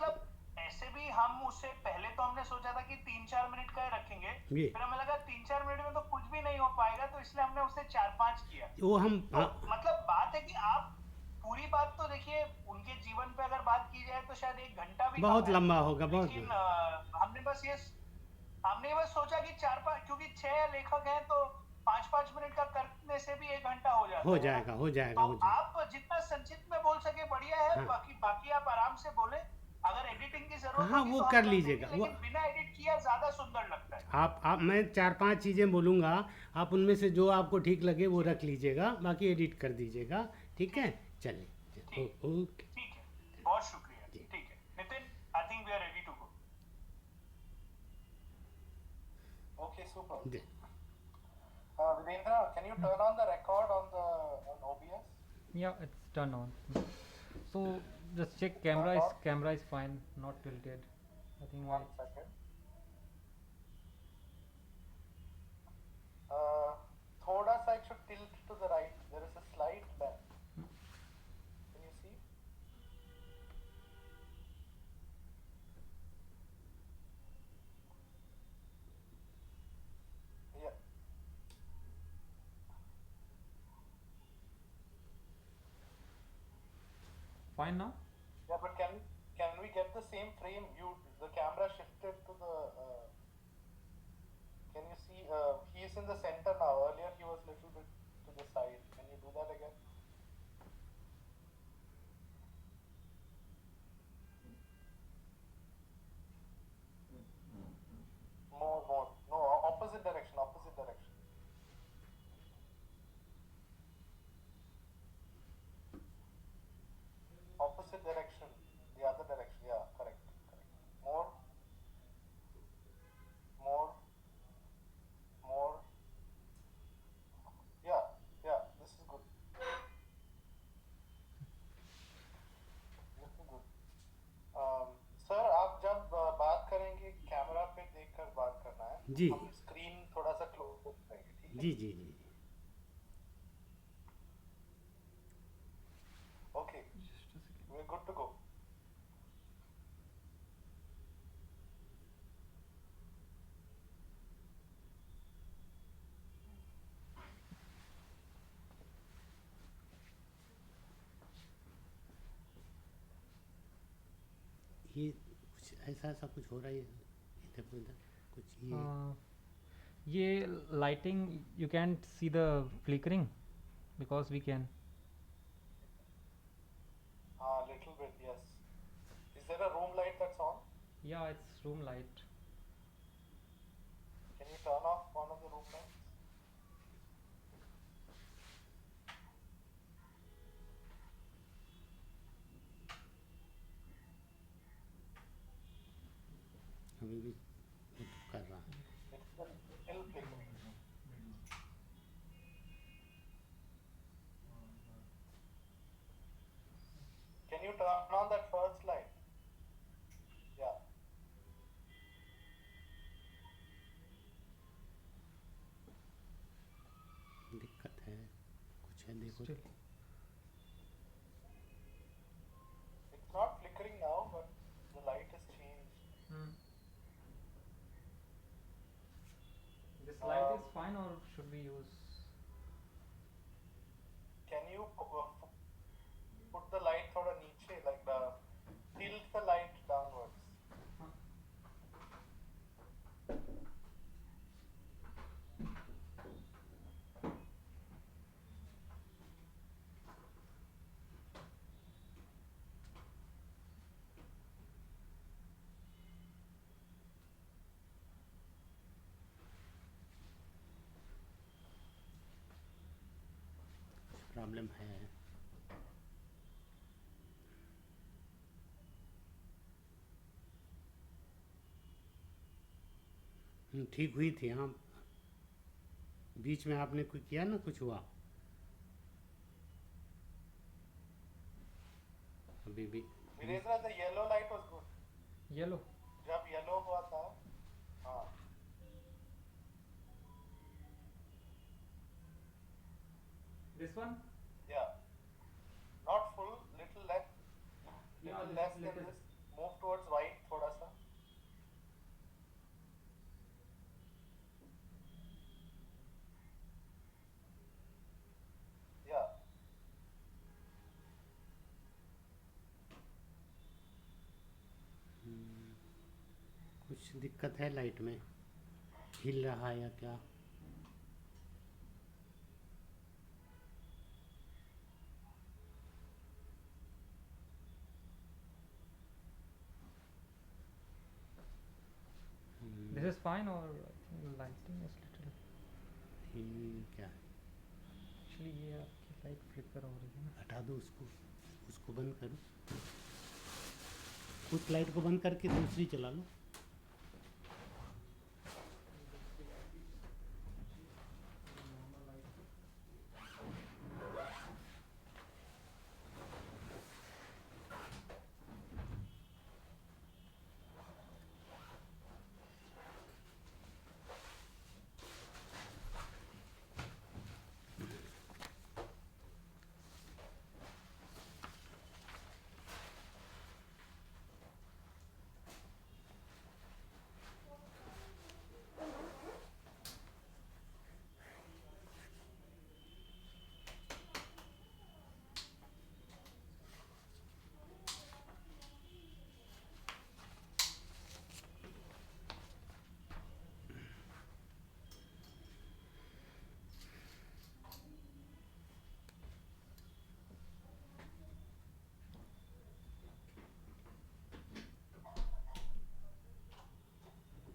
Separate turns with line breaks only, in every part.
मतलब ऐसे भी हम उससे पहले तो हमने सोचा था कि 3-4 मिनट का रखेंगे,
ये
फिर हमें लगा 3-4 मिनट में तो कुछ भी नहीं हो पाएगा, तो इसलिए हमने उसे 4-5 किया।
वो हम
तो मतलब बात है कि आप पूरी बात तो देखिए, उनके जीवन पे अगर बात की जाए तो शायद 1 घंटा भी कम
बहुत
है।
लंबा होगा, बहुत।
लेकिन हमने बस सोचा कि 4-5, क्योंकि 6 लेखक हैं तो 5-5 मिनट का करने से भी 1 घंटा हो
हो
जाता है ना।
जाएगा, हो जाएगा,
तो
हो जाएगा।
आप जितना संक्षिप्त में बोल सके बढ़िया है,
हाँ,
बाकी बाकी आप आराम से बोले। अगर एडिटिंग की जरूरत
हाँ,
होगी
वो
तो हम
कर
कर देंगे,
लीजिएगा वो।
लेकिन बिना एडिट किया ज्यादा सुंदर लगता है।
आप मैं चार पांच चीज़ें बोलूँगा, आप उनमें से जो आपको ठीक लगे वो
जी।
रख लीजिएगा, बाकी एडिट कर दीजिएगा। ठीक है?
ठीक।
चलिए,
ठीक।
ओके।
ठीक है। बहुत शुक्रिया।
जी।
ठीक है Nitin, I think we are ready to go.
Okay, super.
जी।
Virendra, can you turn on the record on OBS?
Yeah, it's turned on. So just check
Turned on?
camera is fine, not tilted. I think
One second. Uh, thoda sa it should tilt to the right. There is a slight bend. Can you see? Yeah.
Fine now.
Yeah, but can we get the same frame? The camera shifted to the. Can you see? He is in the center now. Earlier he was little bit to the side. Can you do that again? More, more. No, opposite direction. Opposite direction. Opposite direction. The other direction. Yeah, correct. Correct. More. More. More. Yeah, yeah. This is good. Looking good. Sir आप जब बात करेंगे camera पे देखकर बात करना है,
जी,
हम स्क्रीन थोड़ा सा क्लोज करेंगे, ठीक है?
जी, जी, जी।
Okay, we are good to go.
ये कुछ ऐसा ऐसा कुछ हो रहा है इधर उधर, कुछ ये।
ये lighting, you can't see the flickering because we can.
हाँ, little bit, yes. Is there a room light that's on?
Yeah, it's room light.
Can you turn off one of the room lights?
अभी भी वो तो कर रहा है।
It's still flickering. Can you turn on that first light? Yeah.
दिक्कत है, कुछ है, देखो।
Still.
It's not flickering now, but the light has changed.
This light is fine, or should we use?
Can you put the light थोड़ा नीचे, like tilt the light downwards?
Problem है। ठीक हुई थी, हाँ। बीच में आपने कुछ किया ना, कुछ हुआ अभी भी।
Virendra, the yellow light was good.
Yellow.
जब yellow हुआ था, हाँ.
This one?
Yeah. Not full, little less.
Yeah,
Little less than
little.
this. Move towards white थोड़ा सा. Yeah.
कुछ दिक्कत है लाइट में, हिल रहा है या क्या?
This is fine, or I think lighting is little.
क्या है?
Actually ये आपकी लाइट फ्लिकर हो रही है ना.
हटा दो उसको, उसको बंद करो, उस लाइट को बंद करके दूसरी चला लो.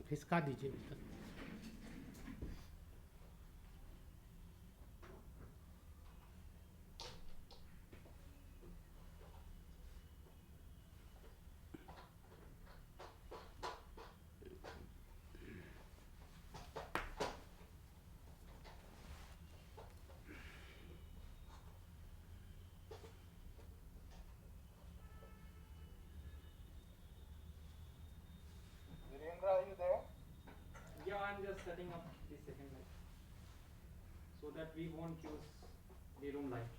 खिसका दीजिए भीतर.
Virendra, are you there?
Yeah, I'm just setting up the second light so that we won't use the room light.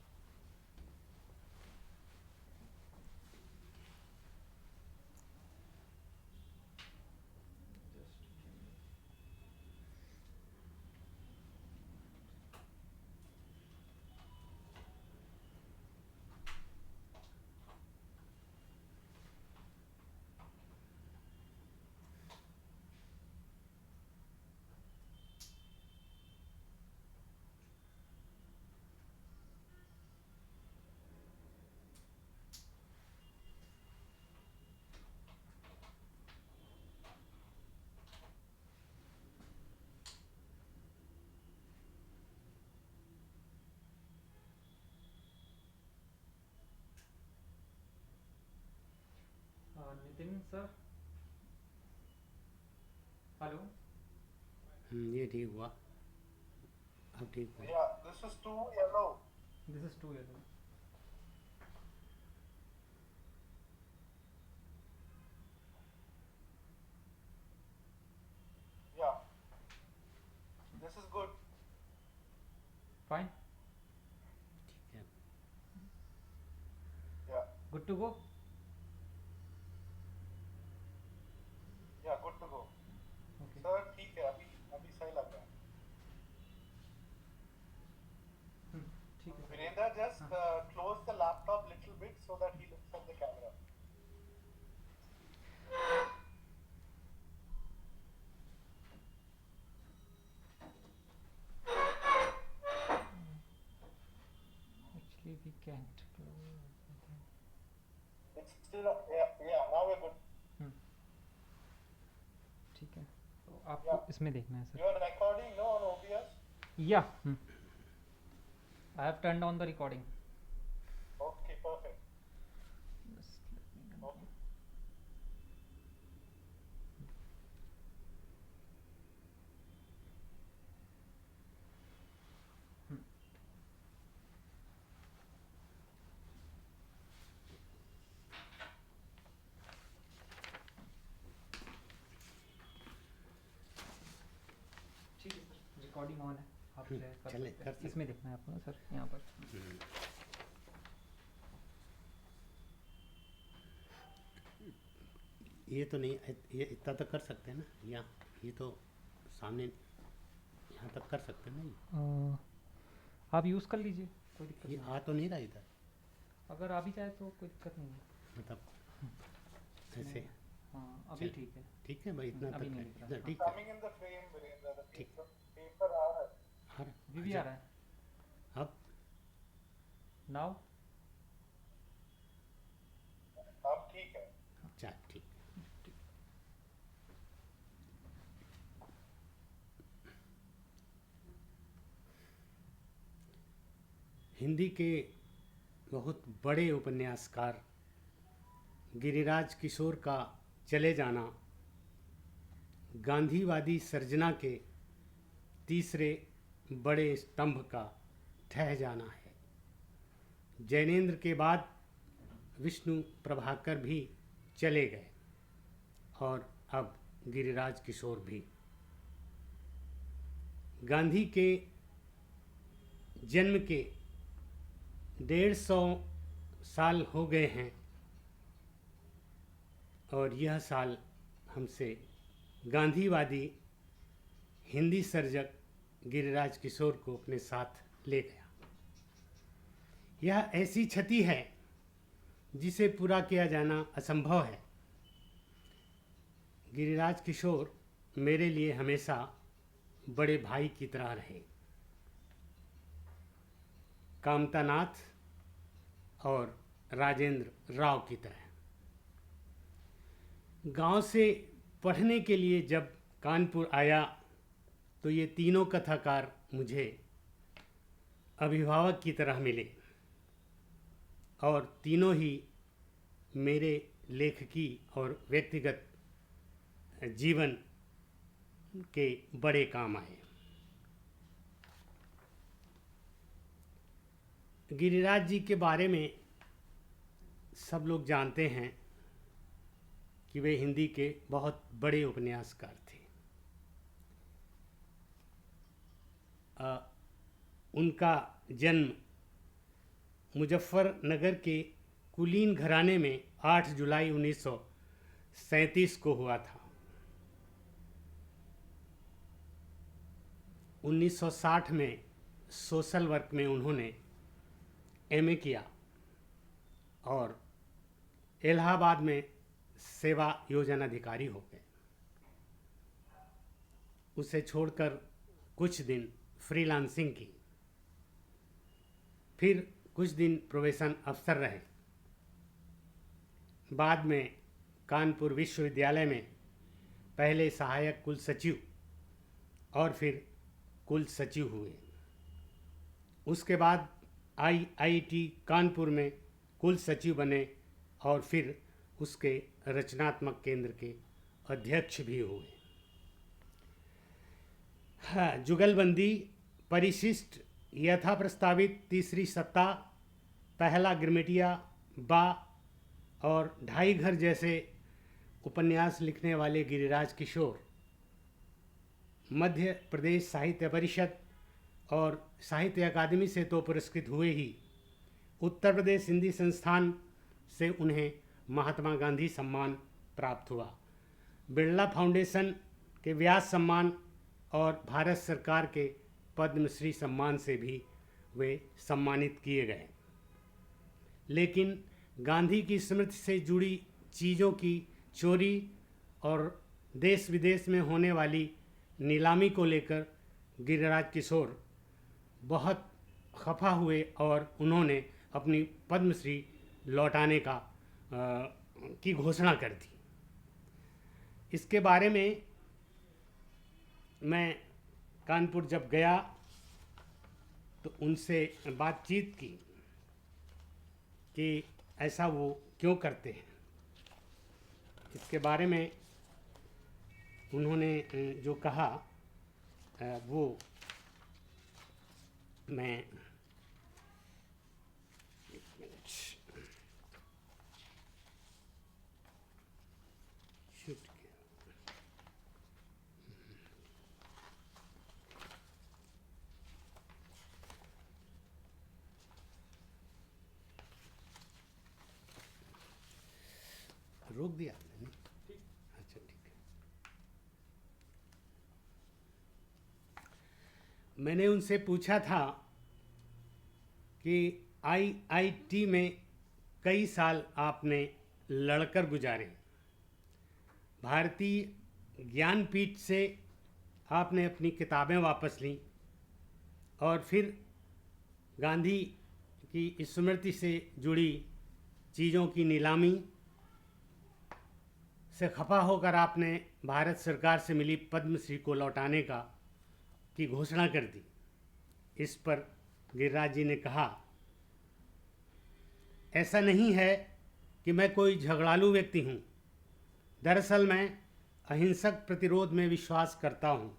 Nitin sir, hello.
ये ठीक हुआ, अब ठीक हुआ.
Yeah, this is too yellow.
This is too yellow.
Yeah. This is good.
Fine.
ठीक है.
Yeah.
Good to go.
Yeah, good to go.
Okay.
Sir, ठीक है, अभी सही लग रहा है.
ठीक है.
Virendra, just close the laptop little bit so that he looks at the camera.
Actually we can't close.
It's still, yeah, now we're good.
ठीक है, तो आपको
Yeah.
इसमें देखना है sir.
You're recording, no, on OBS?
Yeah. I have turned on the recording.
Okay, perfect.
Just let me confirm.
Okay.
ठीक है sir, recording on है, आप
हम्म,
शेयर कर
चले,
सकते
कर
हैं.
सकते
इसमें देखना है आपको ना सर, यहाँ पर.
ये तो नहीं, ये इतना तक कर सकते हैं ना, यहाँ ये तो सामने यहाँ तक कर सकते हैं ना ये।
आप यूज़ कर लीजिए, कोई दिक्कत
ये
नहीं।
आ तो नहीं रहा इधर,
अगर आ भी जाए तो कोई दिक्कत नहीं है।
मतलब ऐसे।
हाँ अभी
चल।
ठीक है।
ठीक है भाई, इतना
अभी
तक
नहीं
है,
दिख रहा।
इतना
हाँ।
ठीक है।
Coming in the frame, Virendra, the
ठीक।
paper आ रहा है।
हर
अभी भी आ रहा है।
अब
नाउ
अब ठीक है।
चल ठीक। हिंदी के बहुत बड़े उपन्यासकार गिरिराज किशोर का चले जाना गांधीवादी सर्जना के तीसरे बड़े स्तंभ का ठह जाना है। जैनेन्द्र के बाद विष्णु प्रभाकर भी चले गए और अब गिरिराज किशोर भी। गांधी के जन्म के 150 साल हो गए हैं और यह साल हमसे गांधीवादी हिंदी सर्जक गिरिराज किशोर को अपने साथ ले गया। यह ऐसी क्षति है जिसे पूरा किया जाना असंभव है। गिरिराज किशोर मेरे लिए हमेशा बड़े भाई की तरह रहे। कामतानाथ और राजेंद्र राव की तरह। गांव से पढ़ने के लिए जब कानपुर आया तो ये तीनों कथाकार मुझे अभिभावक की तरह मिले और तीनों ही मेरे लेखकी और व्यक्तिगत जीवन के बड़े काम आए। गिरिराज जी के बारे में सब लोग जानते हैं कि वे हिंदी के बहुत बड़े उपन्यासकार थे। उनका जन्म मुजफ्फरनगर के कुलीन घराने में 8 जुलाई 1937 को हुआ था। 1960 में सोशल वर्क में उन्होंने एमए किया और इलाहाबाद में सेवा योजना अधिकारी हो गए। उसे छोड़कर कुछ दिन फ्रीलांसिंग की, फिर कुछ दिन प्रोबेशन अफसर रहे। बाद में कानपुर विश्वविद्यालय में पहले सहायक कुल सचिव और फिर कुल सचिव हुए। उसके बाद आईआईटी कानपुर में कुल सचिव बने और फिर उसके रचनात्मक केंद्र के अध्यक्ष भी हुए। हाँ, जुगलबंदी, परिशिष्ट, यथा प्रस्तावित, तीसरी सत्ता, पहला गिरमिटिया, बा और ढाई घर जैसे उपन्यास लिखने वाले गिरिराज किशोर मध्य प्रदेश साहित्य परिषद और साहित्य अकादमी से तो पुरस्कृत हुए ही, उत्तर प्रदेश हिंदी संस्थान से उन्हें महात्मा गांधी सम्मान प्राप्त हुआ। बिरला फाउंडेशन के व्यास सम्मान और भारत सरकार के पद्मश्री सम्मान से भी वे सम्मानित किए गए। लेकिन गांधी की स्मृति से जुड़ी चीज़ों की चोरी और देश विदेश में होने वाली नीलामी को लेकर गिरिराज किशोर बहुत खफा हुए और उन्होंने अपनी पद्मश्री लौटाने की घोषणा कर दी। इसके बारे में मैं कानपुर जब गया तो उनसे बातचीत की कि ऐसा वो क्यों करते हैं। इसके बारे में उन्होंने जो कहा वो मैं शूट किया। रोक दिया आपने?
ठीक
मैंने उनसे पूछा था कि आईआईटी में कई साल आपने लड़कर गुजारे, भारतीय ज्ञानपीठ से आपने अपनी किताबें वापस लीं और फिर गांधी की स्मृति से जुड़ी चीज़ों की नीलामी से खफा होकर आपने भारत सरकार से मिली पद्मश्री को लौटाने की घोषणा कर दी। इस पर गिरिराज जी ने कहा, ऐसा नहीं है कि मैं कोई झगड़ालू व्यक्ति हूँ। दरअसल मैं अहिंसक प्रतिरोध में विश्वास करता हूँ।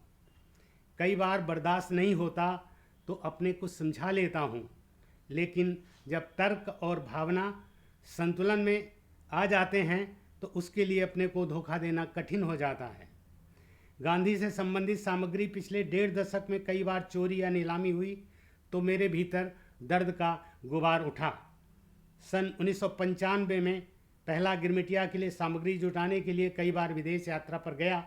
कई बार बर्दाश्त नहीं होता तो अपने को समझा लेता हूँ, लेकिन जब तर्क और भावना संतुलन में आ जाते हैं तो उसके लिए अपने को धोखा देना कठिन हो जाता है। गांधी से संबंधित सामग्री पिछले 1.5 दशक में कई बार चोरी या नीलामी हुई तो मेरे भीतर दर्द का गुबार उठा। सन 1995 में पहला गिरमिटिया के लिए सामग्री जुटाने के लिए कई बार विदेश यात्रा पर गया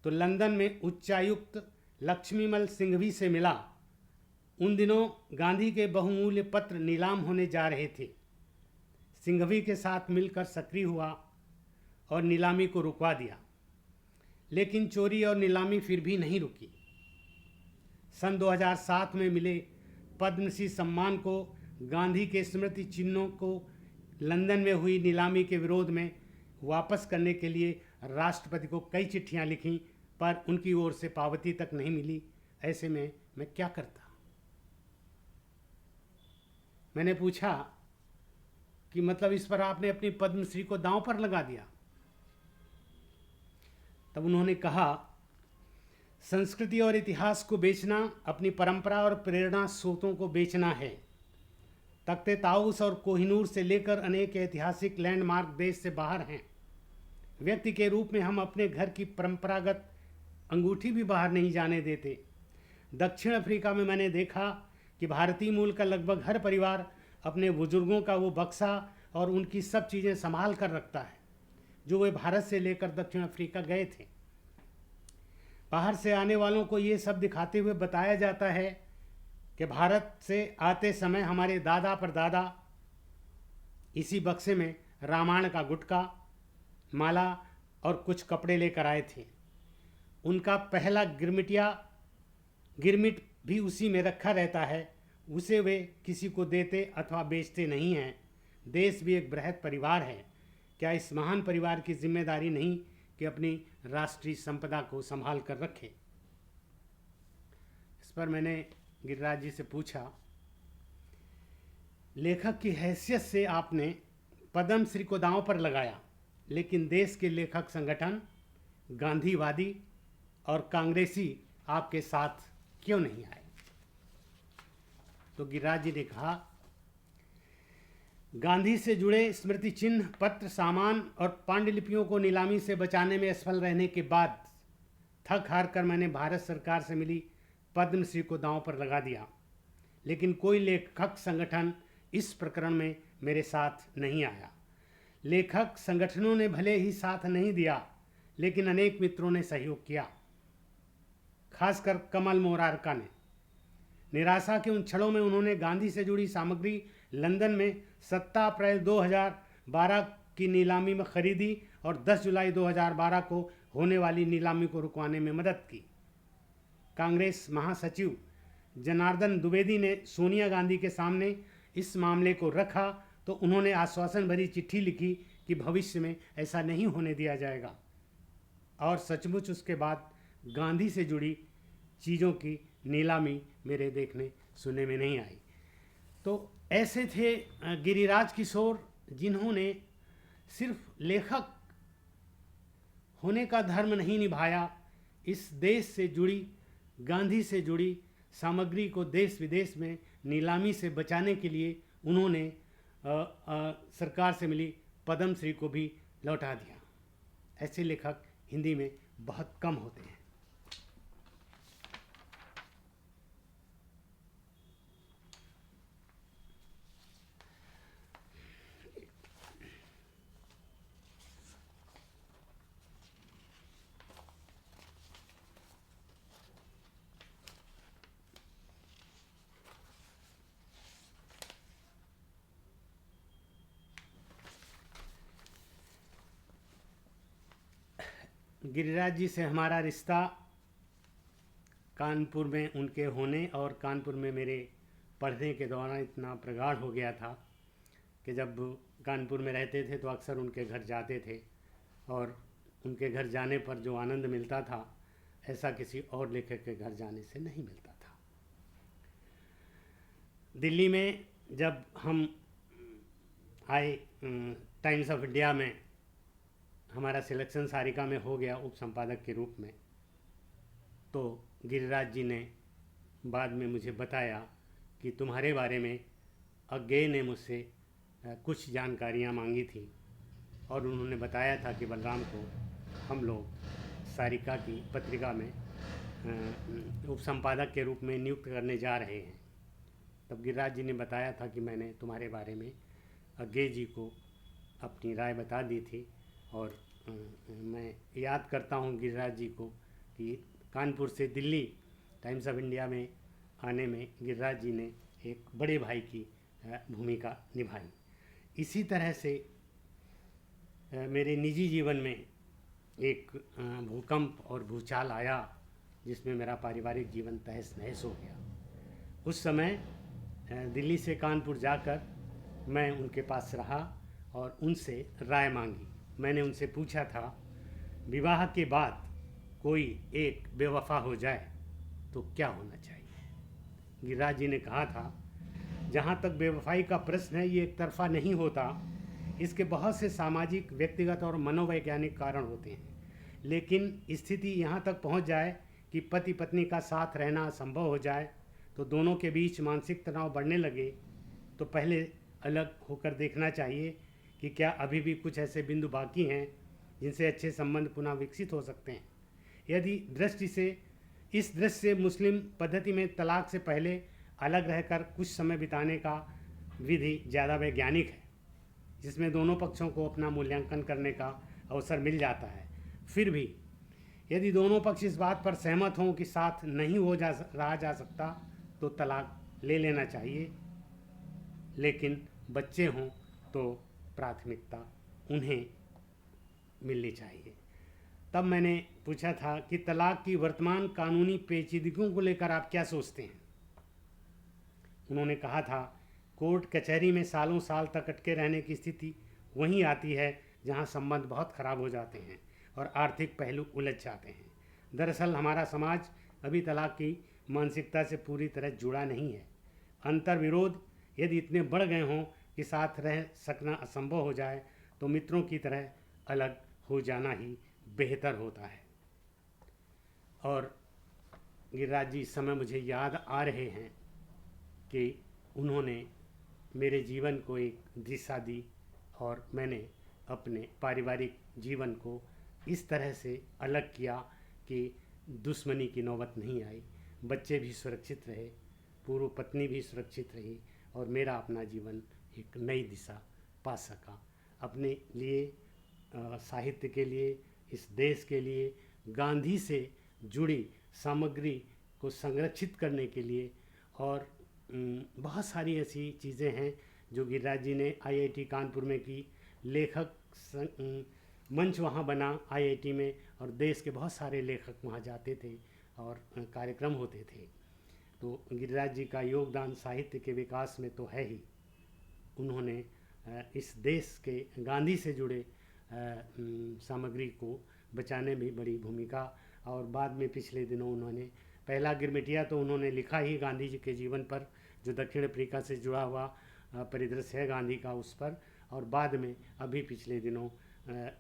तो लंदन में उच्चायुक्त लक्ष्मीमल सिंघवी से मिला। उन दिनों गांधी के बहुमूल्य पत्र नीलाम होने जा रहे थे। सिंघवी के साथ मिलकर सक्रिय हुआ और नीलामी को रुकवा दिया, लेकिन चोरी और नीलामी फिर भी नहीं रुकी। सन 2007 में मिले पद्मश्री सम्मान को गांधी के स्मृति चिन्हों को लंदन में हुई नीलामी के विरोध में वापस करने के लिए राष्ट्रपति को कई चिट्ठियां लिखीं, पर उनकी ओर से पावती तक नहीं मिली। ऐसे में मैं क्या करता? मैंने पूछा कि मतलब इस पर आपने अपनी पद्मश्री को दांव पर लगा दिया? तब उन्होंने कहा, संस्कृति और इतिहास को बेचना अपनी परंपरा और प्रेरणा स्रोतों को बेचना है। तख्ते ताऊस और कोहिनूर से लेकर अनेक ऐतिहासिक लैंडमार्क देश से बाहर हैं। व्यक्ति के रूप में हम अपने घर की परंपरागत अंगूठी भी बाहर नहीं जाने देते। दक्षिण अफ्रीका में मैंने देखा कि भारतीय मूल का लगभग हर परिवार अपने बुजुर्गों का वो बक्सा और उनकी सब चीज़ें संभाल कर रखता है जो वे भारत से लेकर दक्षिण अफ्रीका गए थे। बाहर से आने वालों को ये सब दिखाते हुए बताया जाता है कि भारत से आते समय हमारे दादा परदादा इसी बक्से में रामायण का गुटका, माला और कुछ कपड़े लेकर आए थे। उनका पहला गिरमिट भी उसी में रखा रहता है। उसे वे किसी को देते अथवा बेचते नहीं हैं। देश भी एक बृहद परिवार है। क्या इस महान परिवार की जिम्मेदारी नहीं कि अपनी राष्ट्रीय संपदा को संभाल कर रखे? इस पर मैंने गिरिराज जी से पूछा, लेखक की हैसियत से आपने पद्मश्री को दांव पर लगाया, लेकिन देश के लेखक संगठन, गांधीवादी और कांग्रेसी आपके साथ क्यों नहीं आए? तो गिरिराज जी ने कहा, गांधी से जुड़े स्मृति चिन्ह, पत्र, सामान और पांडुलिपियों को नीलामी से बचाने में असफल रहने के बाद थक हार कर मैंने भारत सरकार से मिली पद्मश्री को दांव पर लगा दिया, लेकिन कोई लेखक संगठन इस प्रकरण में मेरे साथ नहीं आया। लेखक संगठनों ने भले ही साथ नहीं दिया, लेकिन अनेक मित्रों ने सहयोग किया, खासकर कमल मोरारका ने। निराशा के उन क्षणों में उन्होंने गांधी से जुड़ी सामग्री लंदन में 7 अप्रैल 2012 की नीलामी में खरीदी और 10 जुलाई 2012 को होने वाली नीलामी को रुकवाने में मदद की। कांग्रेस महासचिव जनार्दन द्विवेदी ने सोनिया गांधी के सामने इस मामले को रखा तो उन्होंने आश्वासन भरी चिट्ठी लिखी कि भविष्य में ऐसा नहीं होने दिया जाएगा, और सचमुच उसके बाद गांधी से जुड़ी चीज़ों की नीलामी मेरे देखने सुनने में नहीं आई। तो ऐसे थे गिरिराज किशोर, जिन्होंने सिर्फ लेखक होने का धर्म नहीं निभाया, इस देश से जुड़ी, गांधी से जुड़ी सामग्री को देश विदेश में नीलामी से बचाने के लिए उन्होंने सरकार से मिली पद्मश्री को भी लौटा दिया। ऐसे लेखक हिंदी में बहुत कम होते हैं। गिरिराज जी से हमारा रिश्ता कानपुर में उनके होने और कानपुर में मेरे पढ़ने के दौरान इतना प्रगाढ़ हो गया था कि जब कानपुर में रहते थे तो अक्सर उनके घर जाते थे और उनके घर जाने पर जो आनंद मिलता था ऐसा किसी और लेखक के घर जाने से नहीं मिलता था। दिल्ली में जब हम आए टाइम्स ऑफ इंडिया में हमारा सिलेक्शन सारिका में हो गया उप संपादक के रूप में, तो गिरिराज जी ने बाद में मुझे बताया कि तुम्हारे बारे में अज्ञेय ने मुझसे कुछ जानकारियाँ मांगी थी और उन्होंने बताया था कि बलराम को हम लोग सारिका की पत्रिका में उप संपादक के रूप में नियुक्त करने जा रहे हैं। तब गिरिराज जी ने बताया था कि मैंने तुम्हारे बारे में अज्ञेय जी को अपनी राय बता दी थी और मैं याद करता हूँ गिरिराज जी को कि कानपुर से दिल्ली टाइम्स ऑफ इंडिया में आने में गिरिराज जी ने एक बड़े भाई की भूमिका निभाई। इसी तरह से मेरे निजी जीवन में एक भूकंप और भूचाल आया जिसमें मेरा पारिवारिक जीवन तहस नहस हो गया। उस समय दिल्ली से कानपुर जाकर मैं उनके पास रहा और उनसे राय मांगी। मैंने उनसे पूछा था विवाह के बाद कोई एक बेवफा हो जाए तो क्या होना चाहिए। गिरिराज जी ने कहा था जहाँ तक बेवफाई का प्रश्न है ये एक तरफा नहीं होता, इसके बहुत से सामाजिक व्यक्तिगत और मनोवैज्ञानिक कारण होते हैं, लेकिन स्थिति यहाँ तक पहुँच जाए कि पति पत्नी का साथ रहना असंभव हो जाए तो दोनों के बीच मानसिक तनाव बढ़ने लगे तो पहले अलग होकर देखना चाहिए कि क्या अभी भी कुछ ऐसे बिंदु बाकी हैं जिनसे अच्छे संबंध पुनः विकसित हो सकते हैं। यदि इस दृष्टि से मुस्लिम पद्धति में तलाक से पहले अलग रहकर कुछ समय बिताने का विधि ज़्यादा वैज्ञानिक है, जिसमें दोनों पक्षों को अपना मूल्यांकन करने का अवसर मिल जाता है। फिर भी यदि दोनों पक्ष इस बात पर सहमत हों कि साथ नहीं रहा जा सकता तो तलाक ले लेना चाहिए, लेकिन बच्चे हों तो प्राथमिकता उन्हें मिलनी चाहिए। तब मैंने पूछा था कि तलाक की वर्तमान कानूनी पेचीदगियों को लेकर आप क्या सोचते हैं। उन्होंने कहा था कोर्ट कचहरी में सालों साल तक अटके रहने की स्थिति वहीं आती है जहां संबंध बहुत खराब हो जाते हैं और आर्थिक पहलू उलझ जाते हैं। दरअसल हमारा समाज अभी तलाक की मानसिकता से पूरी तरह जुड़ा नहीं है। अंतर विरोध यदि इतने बढ़ गए हों कि साथ रह सकना असंभव हो जाए तो मित्रों की तरह अलग हो जाना ही बेहतर होता है। और गिरिराज जी इस समय मुझे याद आ रहे हैं कि उन्होंने मेरे जीवन को एक दिशा दी और मैंने अपने पारिवारिक जीवन को इस तरह से अलग किया कि दुश्मनी की नौबत नहीं आई, बच्चे भी सुरक्षित रहे, पूर्व पत्नी भी सुरक्षित रही और मेरा अपना जीवन एक नई दिशा पा सका। अपने लिए, साहित्य के लिए, इस देश के लिए, गांधी से जुड़ी सामग्री को संरक्षित करने के लिए और बहुत सारी ऐसी चीज़ें हैं जो गिरिराज जी ने आईआईटी कानपुर में की। लेखक मंच वहाँ बना आईआईटी में और देश के बहुत सारे लेखक वहाँ जाते थे और कार्यक्रम होते थे। तो गिरिराज जी का योगदान साहित्य के विकास में तो है ही। उन्होंने इस देश के गांधी से जुड़े सामग्री को बचाने में बड़ी भूमिका, और बाद में पिछले दिनों उन्होंने पहला गिरमिटिया तो उन्होंने लिखा ही गांधी जी के जीवन पर, जो दक्षिण अफ्रीका से जुड़ा हुआ परिदृश्य है गांधी का उस पर, और बाद में अभी पिछले दिनों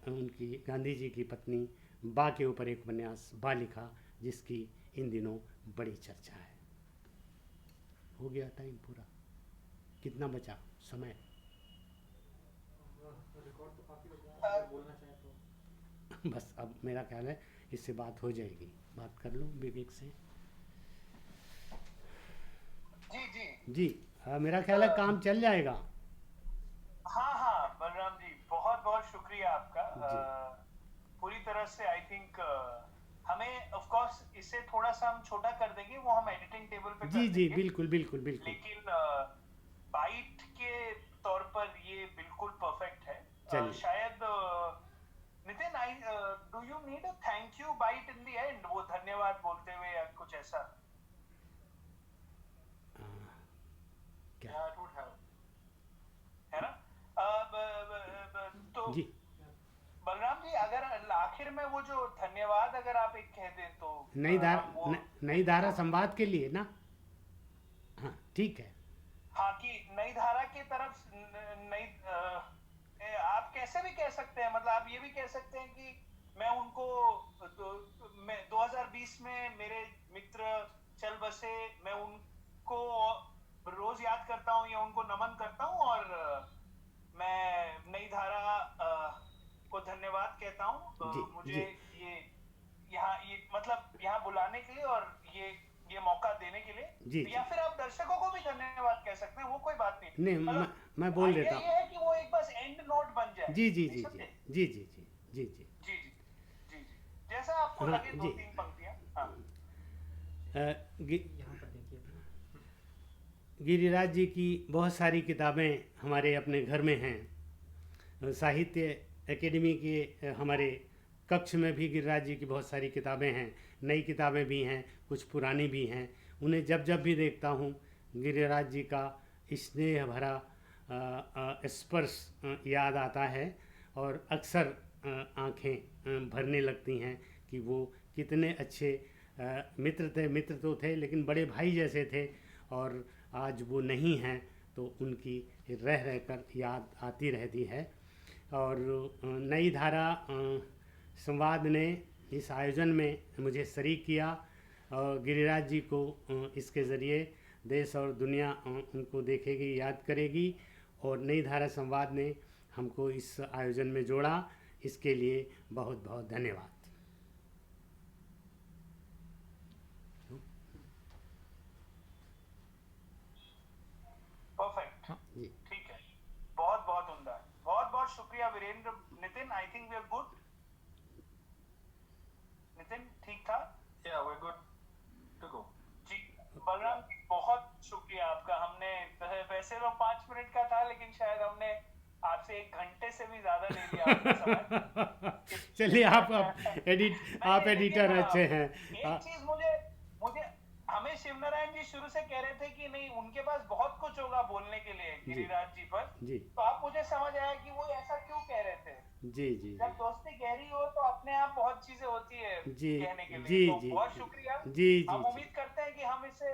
उनकी गांधी जी की पत्नी बा के ऊपर एक उपन्यास बा लिखा, जिसकी इन दिनों बड़ी चर्चा है। हो गया टाइम पूरा, कितना बचा समय?
रिकॉर्ड तो काफी हो गया, अगर बोलना चाहे तो।
बस अब मेरा ख्याल है इससे बात हो जाएगी। बात कर लूँ विवेक से?
जी जी
जी मेरा ख्याल है काम चल जाएगा।
हाँ हाँ बलराम जी, बहुत बहुत शुक्रिया आपका।
जी।
पूरी तरह से आई थिंक हमें ऑफ कोर्स इससे थोड़ा सा हम छोटा कर देंगे, वो हम एडिटिंग टेबल पे
जी
कर
जी
देंगे।
बिल्कुल बिल्कुल बिल्कुल।
लेकिन बाइट के तौर पर ये बिल्कुल परफेक्ट है।
चलिए।
शायद Nitin, I do you need a thank
जी।
बलराम जी, अगर आखिर में वो जो धन्यवाद अगर आप एक कह दें तो
नई धारा
हम वो
नई धारा संवाद के लिए ना। हाँ ठीक है।
हाँ कि नई धारा की तरफ नई आप कैसे भी कह सकते हैं, मतलब आप ये भी कह सकते हैं कि मैं उनको मैं 2020 में मेरे मित्र चल बसे, मैं उनको रोज याद करता हूँ या उनको नमन करता हूँ, और मैं नई धारा को धन्यवाद कहता हूँ
जी
मुझे
जी
ये यहाँ ये मतलब यहाँ बुलाने के लिए और ये मौका देने के लिए।
जी
या फिर आप दर्शकों को भी धन्यवाद कह सकते हैं, वो कोई बात नहीं।
नहीं,
मतलब
मैं बोल
आइडिया
देता
ये
हूँ।
है कि वो एक बस एंड नोट बन जाए।
जी जी
नहीं
जी
समझे?
जी जी जी जी जी जी।
जी जी जी जी, जैसा आपको
हाँ,
लगे,
जी।
2-3 पंक्तियां। हाँ
गिरिराज
यहाँ पर देखिए
जी की बहुत सारी किताबें हमारे अपने घर में हैं। साहित्य एकेडमी के हमारे कक्ष में भी गिरिराज जी की बहुत सारी किताबें हैं। नई किताबें भी हैं, कुछ पुरानी भी हैं। उन्हें जब जब भी देखता हूँ गिरिराज जी का स्नेह भरा स्पर्श याद आता है, और अक्सर आंखें भरने लगती हैं कि वो कितने अच्छे मित्र तो थे, लेकिन बड़े भाई जैसे थे। और आज वो नहीं हैं तो उनकी रह रह कर याद आती रहती है। और नई धारा संवाद ने इस आयोजन में मुझे शरीक किया, और गिरिराज जी को इसके ज़रिए देश और दुनिया उनको देखेगी, याद करेगी। और नई धारा संवाद ने हमको इस आयोजन में जोड़ा, इसके लिए बहुत बहुत धन्यवाद।
परफेक्ट,
जी
ठीक है, बहुत बहुत उम्दा, बहुत बहुत शुक्रिया Virendra. Nitin, I think we are good. Nitin ठीक था?
Yeah, we're good to go.
जी बलराम जी, बहुत शुक्रिया आपका। हमने वैसे तो 5 मिनट का था, लेकिन शायद हमने आपसे 1 घंटे से भी ज्यादा ले लिया आपका समय।
चलिए आप
नहीं,
एडिटर
लेकिन,
अच्छे हैं।
एक चीज मुझे हमें शिवनारायण जी शुरू से कह रहे थे कि नहीं, उनके पास बहुत कुछ होगा बोलने के लिए गिरिराज जी पर।
जी
तो आप मुझे समझ आया कि वो ऐसा क्यों कह रहे थे।
जी जी
जब दोस्ती गहरी हो तो अपने आप बहुत चीजें होती है
जी
कहने के लिए।
जी
तो
जी
बहुत
जी
शुक्रिया।
जी
हम
जी
उम्मीद करते हैं कि हम इसे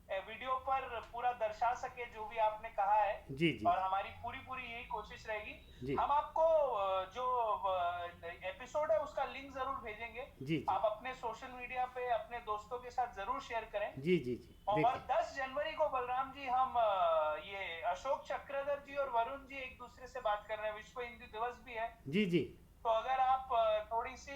वीडियो पर पूरा दर्शा सके जो भी आपने कहा है।
जी जी
और हमारी पूरी यही कोशिश रहेगी।
जी
हम आपको जो एपिसोड है उसका लिंक जरूर भेजेंगे।
जी
आप अपने सोशल मीडिया पे अपने दोस्तों के साथ जरूर शेयर करें।
जी जी जी
और
देखिए
10 जनवरी को बलराम जी हम ये अशोक चक्रधर जी और वरुण जी एक दूसरे से बात कर रहे हैं। विश्व हिंदी दिवस भी है।
जी जी
तो अगर आप थोड़ी सी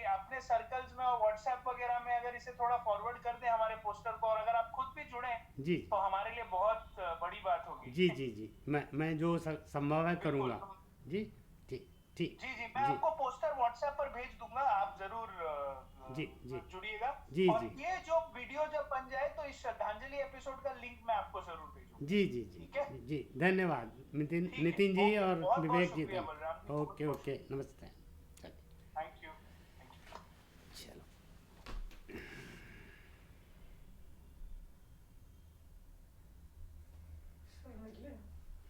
अपने सर्कल्स में और व्हाट्सएप वगैरह में अगर इसे थोड़ा फॉरवर्ड कर दें हमारे पोस्टर को, और अगर आप खुद भी जुड़े
जी
तो हमारे लिए बहुत बड़ी बात होगी।
जी जी जी मैं जो संभव है करूँगा। जी ठीक ठीक
जी जी, मैं आपको पोस्टर व्हाट्सएप पर भेज दूंगा, आप जरूर
जी जी
जुड़िएगा।
जी
और
जी
ये जो वीडियो जब बन जाए तो इस श्रद्धांजलि एपिसोड का लिंक मैं आपको जरूर भेजूंगा।
जी जी जी
ठीक है?
जी धन्यवाद
ठीक है।
नितिन जी और
बहुत
विवेक जी।
शुक्रिया बलराम जी, बहुत
ओके
बहुत
ओके नमस्ते।